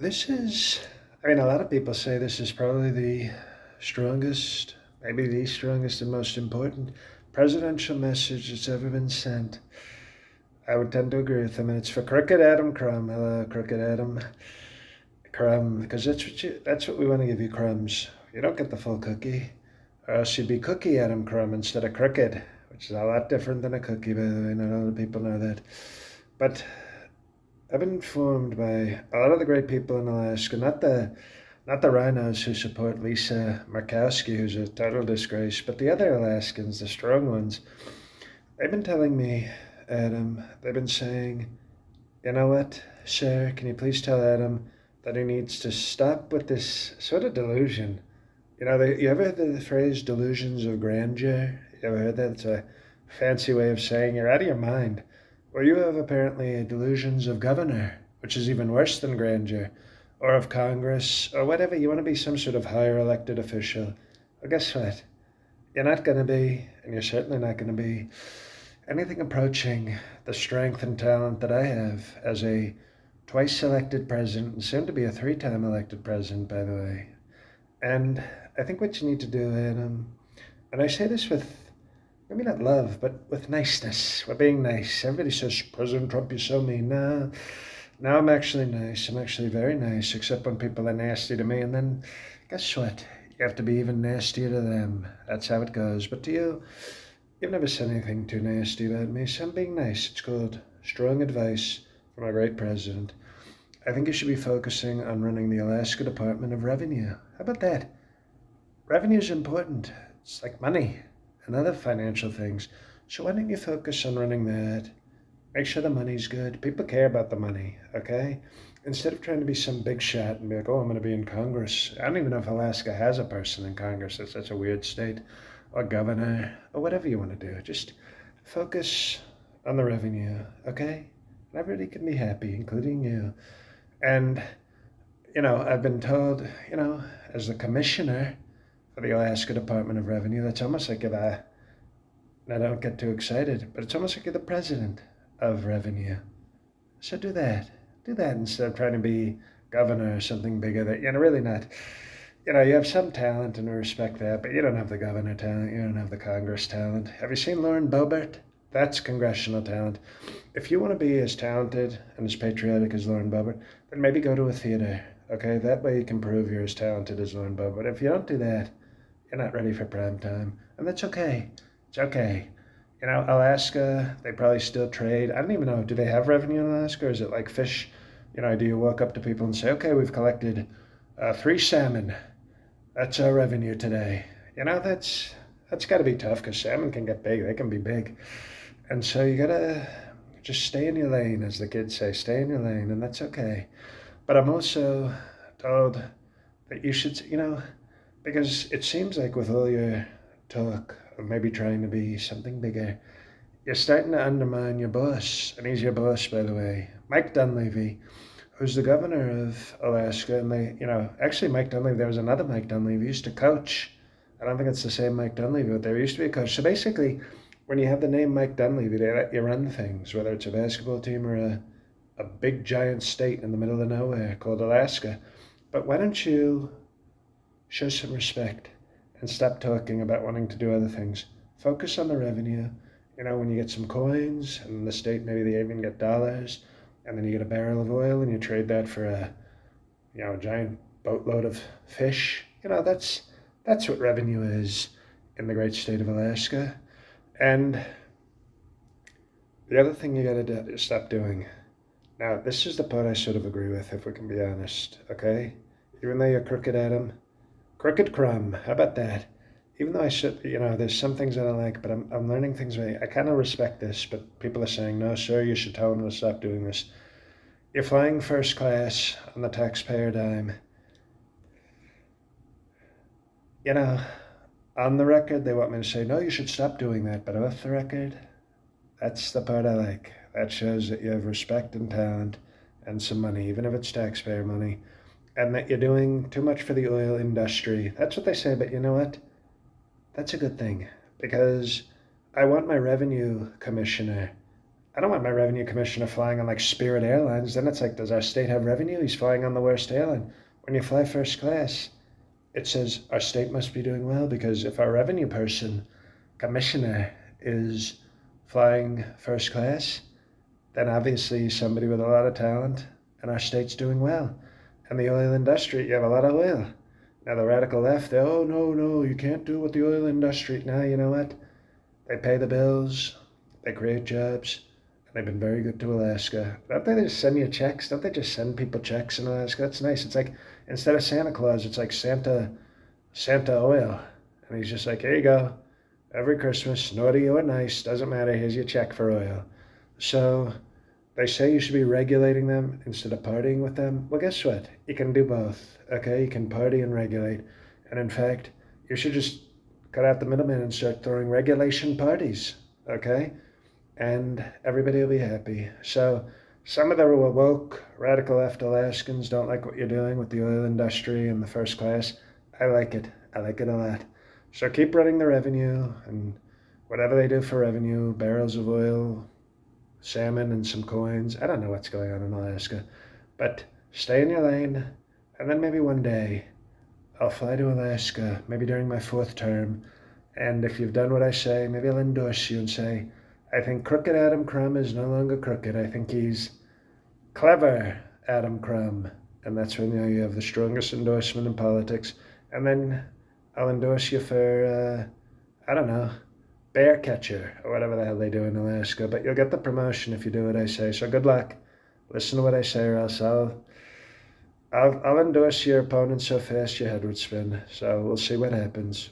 This is, I mean, a lot of people say this is probably the strongest, maybe the strongest and most important presidential message that's ever been sent. I would tend to agree with them, and it's for Crooked Adam Crum. Hello, Crooked Adam Crum, because that's what we want to give you, crumbs. You don't get the full cookie, or else you'd be Cookie Adam Crum instead of Crooked, which is a lot different than a cookie, by the way. Not a lot of people know that. But I've been informed by a lot of the great people in Alaska, not the rhinos who support Lisa Murkowski, who's a total disgrace, but the other Alaskans, the strong ones. They've been telling me, Adam, they've been saying, you know what, sir, can you please tell Adam that he needs to stop with this sort of delusion? You ever heard the phrase delusions of grandeur? You ever heard that? It's a fancy way of saying you're out of your mind. Or you have apparently delusions of governor, which is even worse than grandeur, or of Congress, or whatever. You want to be some sort of higher elected official. Well, guess what? You're not going to be, and you're certainly not going to be, anything approaching the strength and talent that I have as a twice elected president, and soon to be a three-time elected president, by the way. And I think what you need to do, and I say this with maybe not love, but with niceness. We're being nice. Everybody says, President Trump, you're so mean. No, no, I'm actually nice. I'm actually very nice, except when people are nasty to me. And then, guess what? You have to be even nastier to them. That's how it goes. But to you, you've never said anything too nasty about me, so I'm being nice. It's called strong advice from a great president. I think you should be focusing on running the Alaska Department of Revenue. How about that? Revenue is important. It's like money and other financial things. So why don't you focus on running that? Make sure the money's good. People care about the money, okay? Instead of trying to be some big shot and be like, oh, I'm going to be in Congress. I don't even know if Alaska has a person in Congress. That's such a weird state. Or governor, or whatever you want to do. Just focus on the revenue, okay? And everybody can be happy, including you. And, I've been told, as the commissioner for the Alaska Department of Revenue, that's almost like if I don't get too excited, but it's almost like you're the president of revenue. So do that. Do that instead of trying to be governor or something bigger that, really not. You have some talent and I respect that, but you don't have the governor talent. You don't have the Congress talent. Have you seen Lauren Boebert? That's congressional talent. If you want to be as talented and as patriotic as Lauren Boebert, then maybe go to a theater, okay? That way you can prove you're as talented as Lauren Boebert. If you don't do that, you're not ready for prime time, and that's okay. It's okay. Alaska, they probably still trade. I don't even know, do they have revenue in Alaska, or is it like fish? Do you walk up to people and say, okay, we've collected 3 salmon. That's our revenue today. That's got to be tough because salmon can get big. They can be big. And so you gotta just stay in your lane, as the kids say, stay in your lane, and that's okay. But I'm also told that you should, because it seems like with all your talk of maybe trying to be something bigger, you're starting to undermine your boss, and he's your boss, by the way, Mike Dunleavy, who's the governor of Alaska. And actually Mike Dunleavy, there was another Mike Dunleavy, used to coach. I don't think it's the same Mike Dunleavy, but there used to be a coach. So basically, when you have the name Mike Dunleavy, they let you run things, whether it's a basketball team or a big giant state in the middle of nowhere called Alaska. But why don't you show some respect and stop talking about wanting to do other things? Focus on the revenue. When you get some coins, and in the state maybe they even get dollars, and then you get a barrel of oil and you trade that for a giant boatload of fish. That's what revenue is in the great state of Alaska. And the other thing you got to stop doing. Now, this is the part I sort of agree with, if we can be honest, okay? Even though you're crooked, Adam, crooked Crum, how about that? Even though I should, there's some things I don't like, but I'm learning things. I kind of respect this, but people are saying, no, sir, you should tell them to stop doing this. You're flying first class on the taxpayer dime. On the record, they want me to say, no, you should stop doing that. But off the record, that's the part I like. That shows that you have respect and talent and some money, even if it's taxpayer money, and that you're doing too much for the oil industry. That's what they say, but you know what? That's a good thing, because I want my revenue commissioner I don't want my revenue commissioner flying on like Spirit Airlines. Then it's like, does our state have revenue? He's flying on the worst airline. When you fly first class, it says our state must be doing well, because if our revenue person, commissioner, is flying first class, then obviously somebody with a lot of talent, and our state's doing well. And the oil industry, you have a lot of oil. Now the radical left, they, oh no, no, you can't do what the oil industry. Now you know what? They pay the bills, they create jobs, and they've been very good to Alaska. Don't they just send you checks? Don't they just send people checks in Alaska? That's nice. It's like, instead of Santa Claus, it's like Santa oil. And he's just like, here you go. Every Christmas, naughty or nice, doesn't matter, here's your check for oil. So they say you should be regulating them instead of partying with them. Well, guess what? You can do both, okay? You can party and regulate. And in fact, you should just cut out the middleman and start throwing regulation parties, okay? And everybody will be happy. So some of the woke, radical left Alaskans don't like what you're doing with the oil industry and the first class. I like it. I like it a lot. So keep running the revenue, and whatever they do for revenue, barrels of oil, salmon, and some coins. I don't know what's going on in Alaska, but stay in your lane, and then maybe one day I'll fly to Alaska, maybe during my 4th term, and if you've done what I say, maybe I'll endorse you and say, I think crooked Adam Crum is no longer crooked. I think he's clever Adam Crum. And that's when you have the strongest endorsement in politics. And then I'll endorse you for, I don't know, bear catcher or whatever the hell they do in Alaska. But you'll get the promotion if you do what I say. So good luck. Listen to what I say, or else I'll endorse your opponent so fast your head would spin. So we'll see what happens.